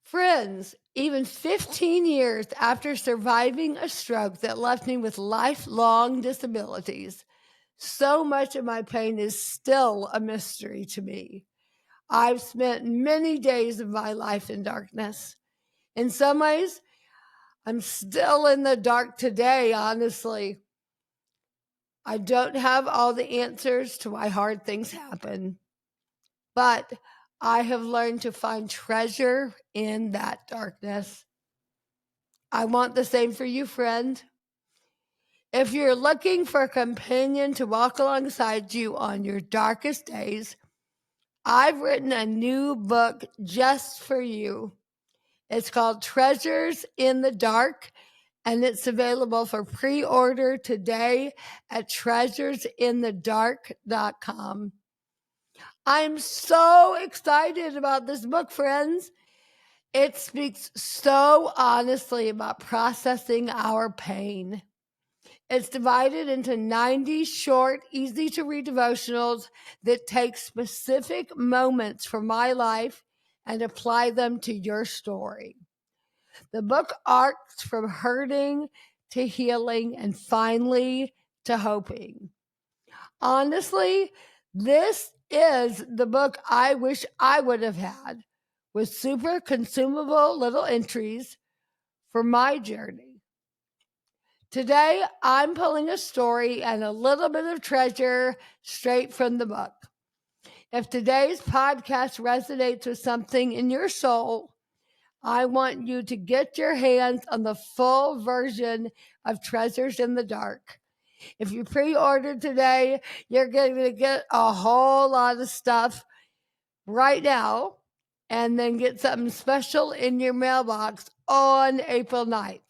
Friends, even 15 years after surviving a stroke that left me with lifelong disabilities, so much of my pain is still a mystery to me. I've spent many days of my life in darkness. In some ways, I'm still in the dark today, honestly. I don't have all the answers to why hard things happen, but I have learned to find treasure in that darkness. I want the same for you, friend. If you're looking for a companion to walk alongside you on your darkest days, I've written a new book just for you. It's called Treasures in the Dark, and it's available for pre-order today at treasuresinthedark.com. I'm so excited about this book, friends. It speaks so honestly about processing our pain. It's divided into 90 short, easy to read devotionals that take specific moments from my life and apply them to your story. The book arcs from hurting to healing and finally to hoping. Honestly, this is the book I wish I would have had, with super consumable little entries for my journey. Today, I'm pulling a story and a little bit of treasure straight from the book. If today's podcast resonates with something in your soul, I want you to get your hands on the full version of Treasures in the Dark. If you pre-order today, you're going to get a whole lot of stuff right now and then get something special in your mailbox on April 9th.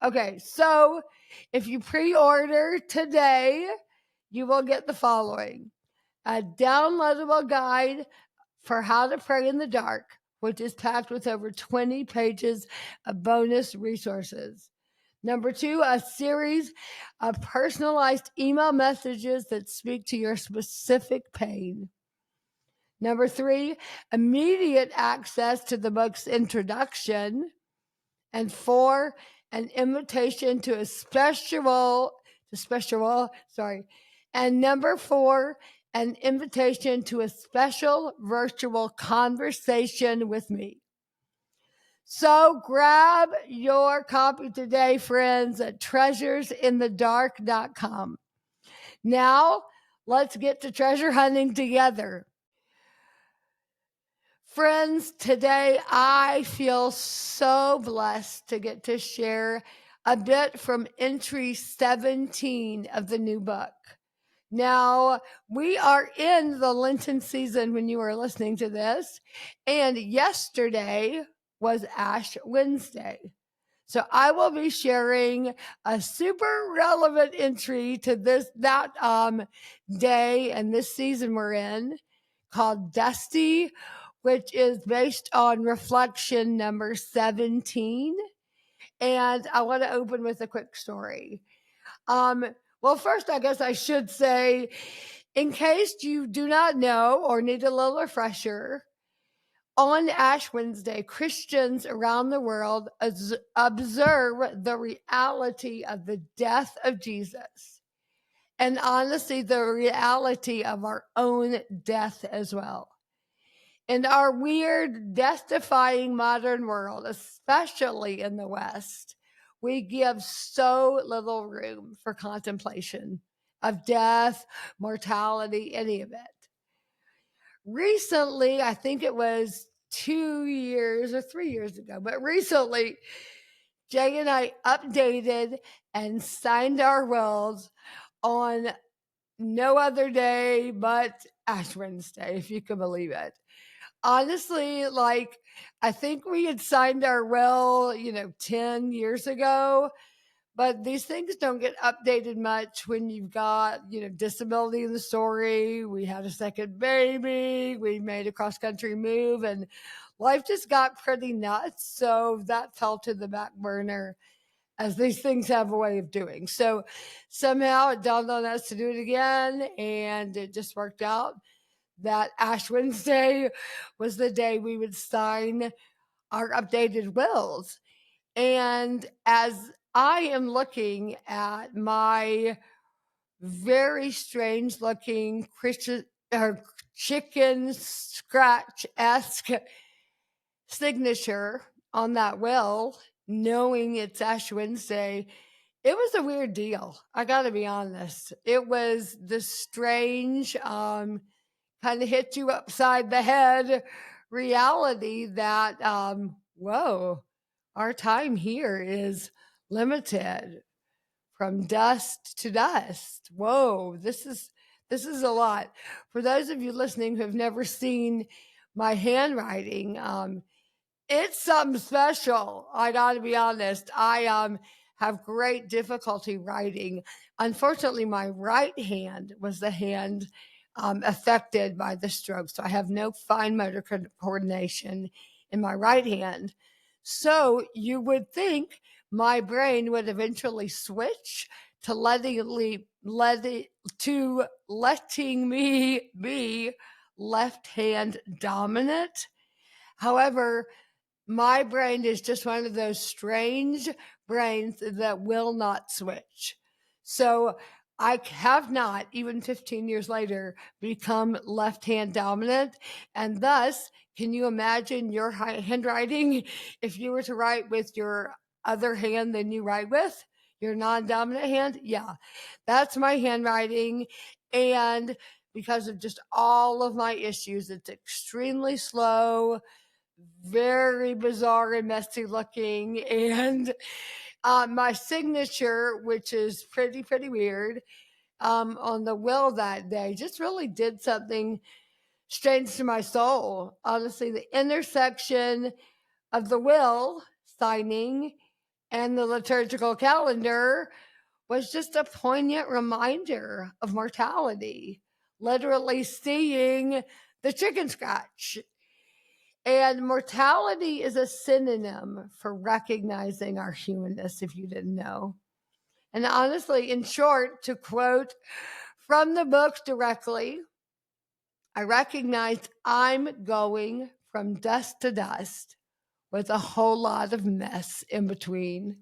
Okay, so if you pre-order today, you will get the following: a downloadable guide for how to pray in the dark, which is packed with over 20 pages of bonus resources. Number 2, a series of personalized email messages that speak to your specific pain. Number 3, immediate access to the book's introduction. And 4, an invitation to a special. And number 4, an invitation to a special virtual conversation with me. So grab your copy today, friends, at treasuresinthedark.com. Now, let's get to treasure hunting together. Friends, today I feel so blessed to get to share a bit from entry 17 of the new book. Now, we are in the Lenten season when you are listening to this, and yesterday was Ash Wednesday. So I will be sharing a super relevant entry to that day and this season we're in, called Dusty, which is based on reflection number 17. And I want to open with a quick story. Well, first, I guess I should say, in case you do not know or need a little refresher, on Ash Wednesday, Christians around the world observe the reality of the death of Jesus, and honestly, the reality of our own death as well. In our weird, death-defying modern world, especially in the West, we give so little room for contemplation of death, mortality, any of it. Recently, I think it was 2 years or 3 years ago, but recently, Jay and I updated and signed our wills on no other day but Ash Wednesday, if you can believe it. Honestly, I think we had signed our will, 10 years ago, but these things don't get updated much when you've got, disability in the story. We had a second baby, we made a cross-country move, and life just got pretty nuts. So that fell to the back burner, as these things have a way of doing. So somehow it dawned on us to do it again, and it just worked out that Ash Wednesday was the day we would sign our updated wills. And as I am looking at my very strange looking Christian or chicken scratch-esque signature on that will, knowing it's Ash Wednesday, it was a weird deal. I got to be honest. It was the strange, kind of hit you upside the head reality that, whoa, our time here is limited from dust to dust. Whoa, this is a lot. For those of you listening who have never seen my handwriting, it's something special. I got to be honest. I have great difficulty writing. Unfortunately, my right hand was the hand affected by the stroke, so I have no fine motor coordination in my right hand. So you would think my brain would eventually switch to letting me be left hand dominant. However, my brain is just one of those strange brains that will not switch. So I have not, even 15 years later, become left hand dominant. And thus, can you imagine your handwriting if you were to write with your other hand than you write with? Your non dominant hand? Yeah, that's my handwriting. And because of just all of my issues, it's extremely slow, very bizarre and messy looking. And my signature, which is pretty weird, on the will that day, just really did something strange to my soul. Honestly, the intersection of the will signing and the liturgical calendar was just a poignant reminder of mortality, literally seeing the chicken scratch. And mortality is a synonym for recognizing our humanness, if you didn't know. And honestly, in short, to quote from the book directly, I recognized I'm going from dust to dust with a whole lot of mess in between.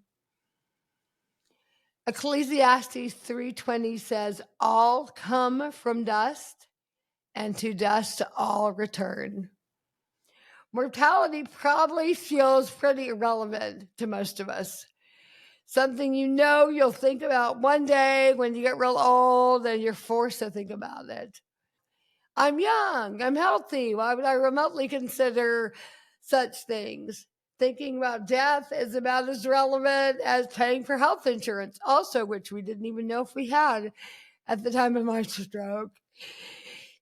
Ecclesiastes 3:20 says, all come from dust, and to dust all return. Mortality probably feels pretty irrelevant to most of us. Something you'll think about one day when you get real old and you're forced to think about it. I'm young, I'm healthy. Why would I remotely consider such things? Thinking about death is about as relevant as paying for health insurance, also, which we didn't even know if we had at the time of my stroke.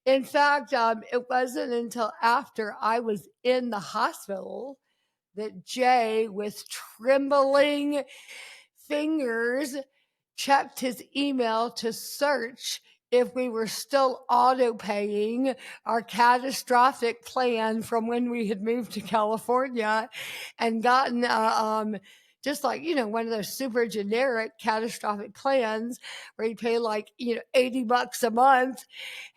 In fact, it wasn't until after I was in the hospital that Jay, with trembling fingers, checked his email to search if we were still auto paying our catastrophic plan from when we had moved to California and gotten just like, one of those super generic catastrophic plans where you pay like, $80 a month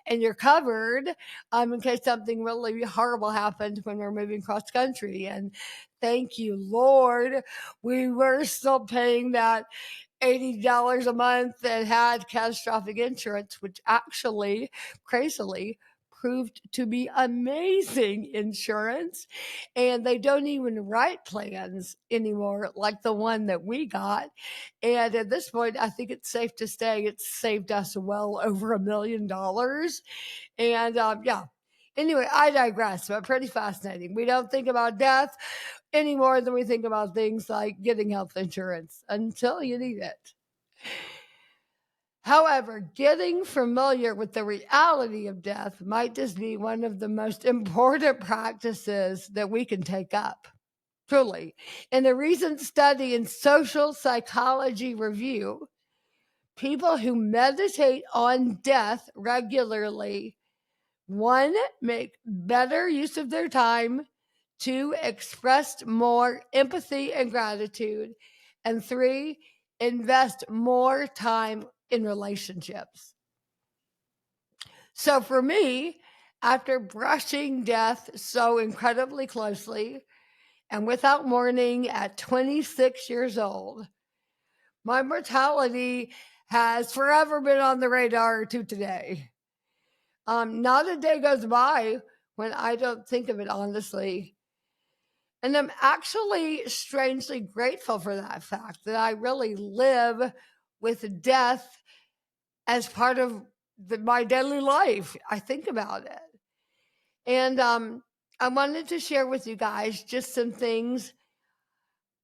and you're covered in case something really horrible happened when we're moving cross country. And thank you, Lord, we were still paying that $80 a month that had catastrophic insurance, which actually, crazily, proved to be amazing insurance. And they don't even write plans anymore like the one that we got. And at this point, I think it's safe to say it's saved us well over $1 million. And yeah. Anyway, I digress, but pretty fascinating. We don't think about death any more than we think about things like getting health insurance until you need it. However, getting familiar with the reality of death might just be one of the most important practices that we can take up. Truly. In a recent study in Social Psychology Review, people who meditate on death regularly, 1, make better use of their time, 2, expressed more empathy and gratitude, and 3, invest more time in relationships. So for me, after brushing death so incredibly closely and without warning at 26 years old. My mortality has forever been on the radar to today. Not a day goes by when I don't think of it, honestly. And I'm actually strangely grateful for that fact, that I really live with death as part of my daily life. I think about it. And I wanted to share with you guys just some things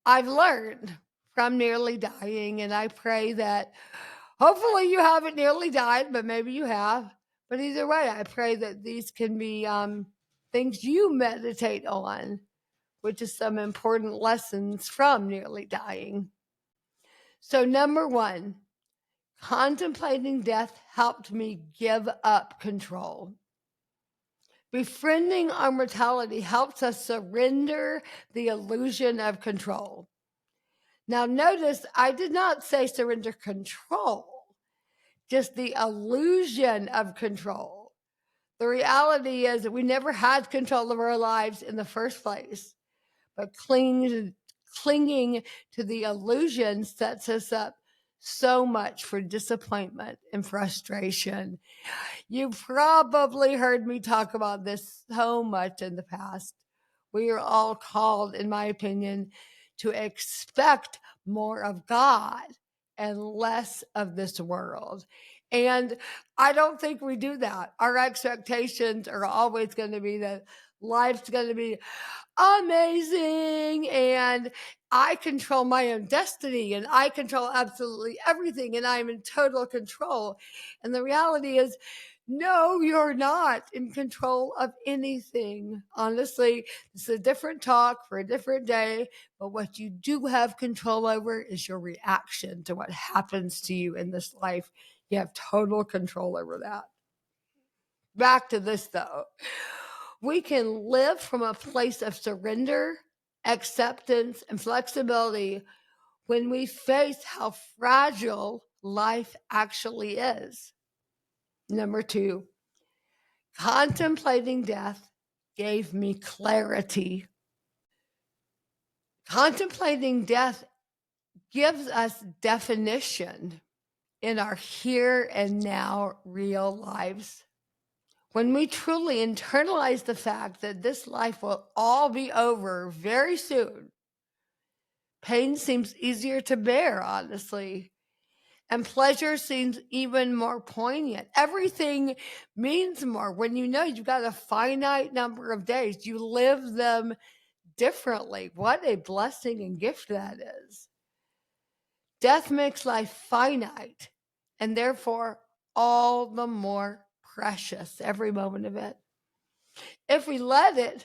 I've learned from nearly dying. And I pray that hopefully you haven't nearly died, but maybe you have. But either way, I pray that these can be things you meditate on, which is some important lessons from nearly dying. So, number one, contemplating death helped me give up control. Befriending our mortality helps us surrender the illusion of control. Now, notice I did not say surrender control, just the illusion of control. The reality is that we never had control of our lives in the first place, but clinging to the illusion sets us up so much for disappointment and frustration. You've probably heard me talk about this so much in the past. We are all called, in my opinion, to expect more of God and less of this world. And I don't think we do that. Our expectations are always going to be that life's going to be amazing and I control my own destiny and I control absolutely everything and I'm in total control. And the reality is, no, you're not in control of anything. Honestly, it's a different talk for a different day, but what you do have control over is your reaction to what happens to you in this life. You have total control over that. Back to this though. We can live from a place of surrender, acceptance, and flexibility when we face how fragile life actually is. Number two, contemplating death gave me clarity. Contemplating death gives us definition in our here and now real lives. When we truly internalize the fact that this life will all be over very soon, pain seems easier to bear, honestly, and pleasure seems even more poignant. Everything means more when you know you've got a finite number of days. You live them differently. What a blessing and gift that is. Death makes life finite and therefore all the more precious, every moment of it. If we let it,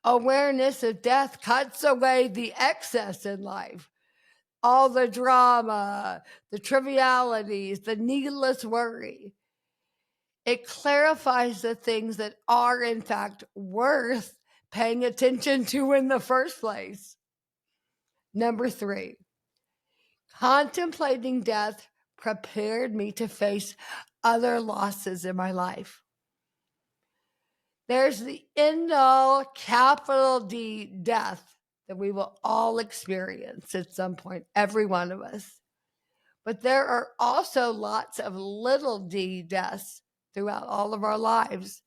awareness of death cuts away the excess in life, all the drama, the trivialities, the needless worry. It clarifies the things that are, in fact, worth paying attention to in the first place. Number three, contemplating death prepared me to face other losses in my life. There's the end all capital D death that we will all experience at some point, every one of us. But there are also lots of little d deaths throughout all of our lives.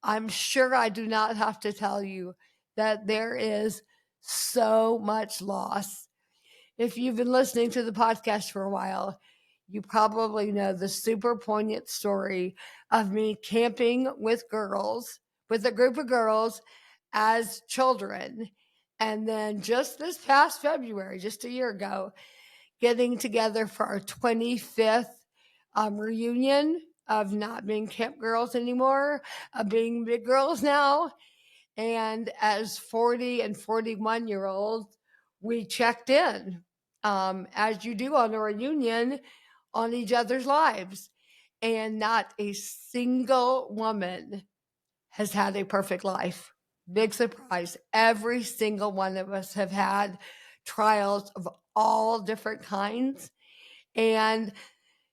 I'm sure I do not have to tell you that there is so much loss. If you've been listening to the podcast for a while, you probably know the super poignant story of me camping with a group of girls as children. And then just this past February, just a year ago, getting together for our 25th reunion of not being camp girls anymore, of being big girls now. And as 40 and 41-year-olds, we checked in, as you do on a reunion, on each other's lives. And not a single woman has had a perfect life. Big surprise. Every single one of us have had trials of all different kinds. And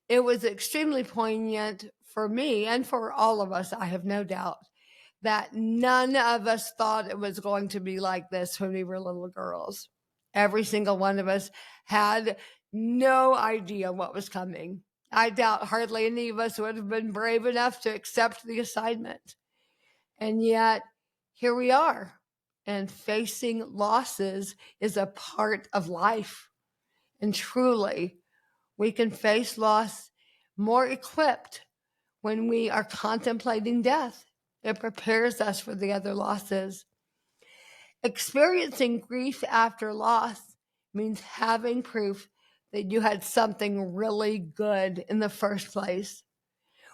it was extremely poignant for me and for all of us, I have no doubt, that none of us thought it was going to be like this when we were little girls. Every single one of us had no idea what was coming. I doubt hardly any of us would have been brave enough to accept the assignment. And yet, here we are. And facing losses is a part of life. And truly, we can face loss more equipped when we are contemplating death. It prepares us for the other losses. Experiencing grief after loss means having proof that you had something really good in the first place,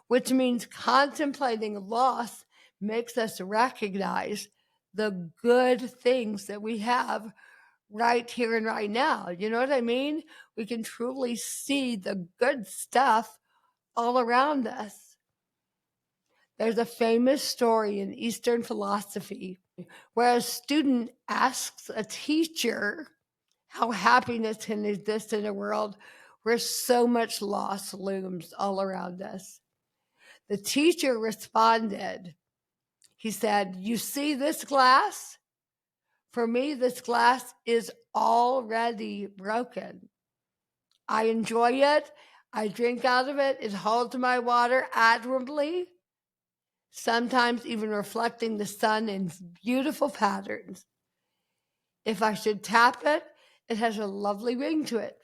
which means contemplating loss makes us recognize the good things that we have right here and right now. You know what I mean? We can truly see the good stuff all around us. There's a famous story in Eastern philosophy where a student asks a teacher how happiness can exist in a world where so much loss looms all around us. The teacher responded. He said, "You see this glass? For me, this glass is already broken. I enjoy it. I drink out of it. It holds my water admirably, sometimes even reflecting the sun in beautiful patterns. If I should tap it, it has a lovely ring to it.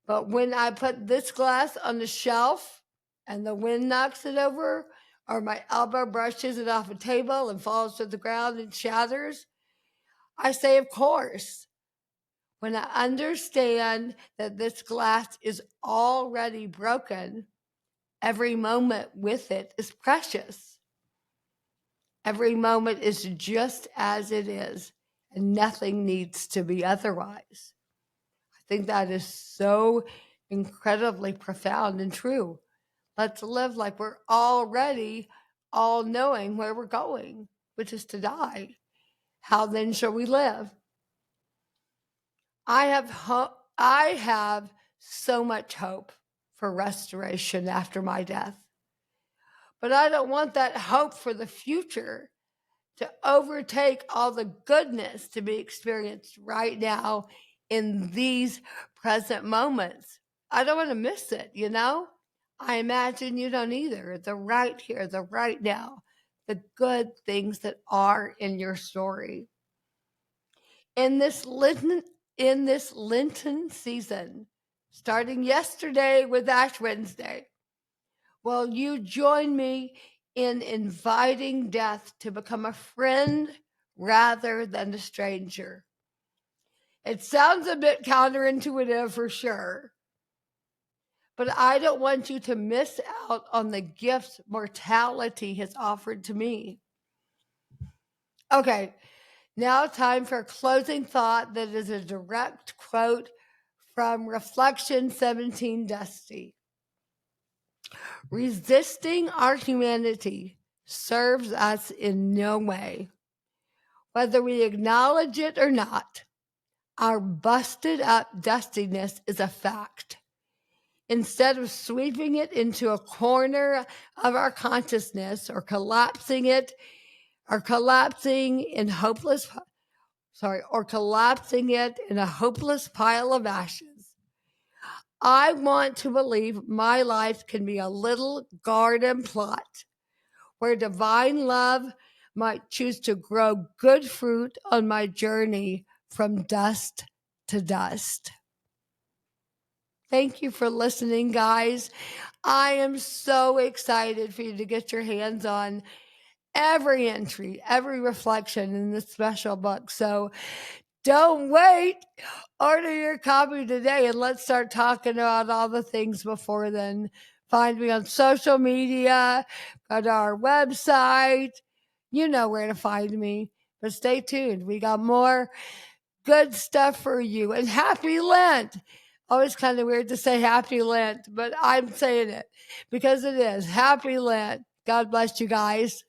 But when I put this glass on the shelf and the wind knocks it over, or my elbow brushes it off a table and falls to the ground and shatters, I say, of course. When I understand that this glass is already broken, every moment with it is precious. Every moment is just as it is, and nothing needs to be otherwise." I think that is so incredibly profound and true. Let's live like we're already all knowing where we're going, which is to die. How then shall we live? I have so much hope for restoration after my death. But I don't want that hope for the future to overtake all the goodness to be experienced right now in these present moments. I don't want to miss it, you know? I imagine you don't either. The right here, the right now, the good things that are in your story. In this Lenten season, starting yesterday with Ash Wednesday, will you join me in inviting death to become a friend rather than a stranger? It sounds a bit counterintuitive for sure, but I don't want you to miss out on the gifts mortality has offered to me. Okay, now time for a closing thought that is a direct quote from Reflection 17 Dusty. Resisting our humanity serves us in no way. Whether we acknowledge it or not, our busted up dustiness is a fact. Instead of sweeping it into a corner of our consciousness or collapsing it in a hopeless pile of ashes, I want to believe my life can be a little garden plot where divine love might choose to grow good fruit on my journey from dust to dust. Thank you for listening, guys. I am so excited for you to get your hands on every entry, every reflection in this special book. So don't wait. Order your copy today and let's start talking about all the things before then. Find me on social media, go to our website. You know where to find me. But stay tuned. We got more good stuff for you. And happy Lent. Always kind of weird to say happy Lent, but I'm saying it because it is. Happy Lent. God bless you guys.